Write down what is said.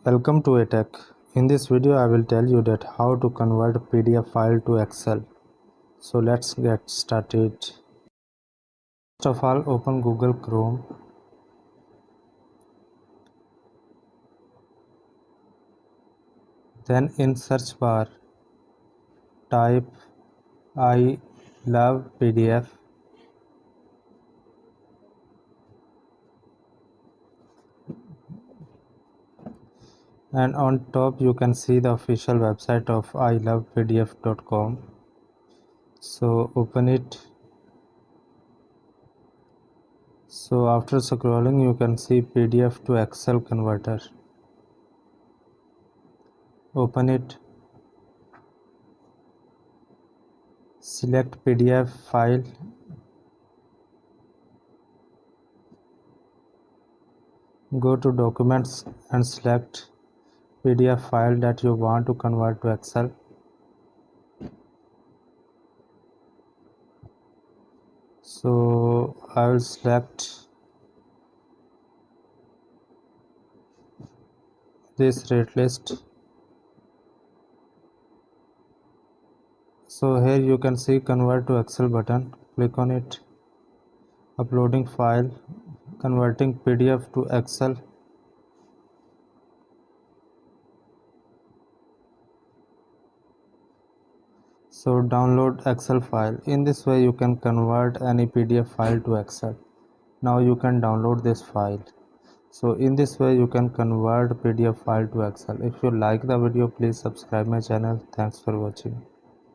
Welcome to ATech. In this video I will tell you that how to convert PDF file to Excel. So let's get started. First of all, open Google Chrome. Then in search bar type I love PDF. And on top you can see the official website of ilovepdf.com. So open it. So after scrolling you can see PDF to Excel converter. Open it. Select PDF file. Go to documents and select PDF file that you want to convert to Excel. So I will select this rate list. So here you can see convert to Excel button. Click on it. Uploading file, converting PDF to Excel. So download Excel file. In this way you can convert any PDF file to Excel. Now you can download this file. So in this way you can convert PDF file to Excel. If you like the video, please subscribe my channel. Thanks for watching.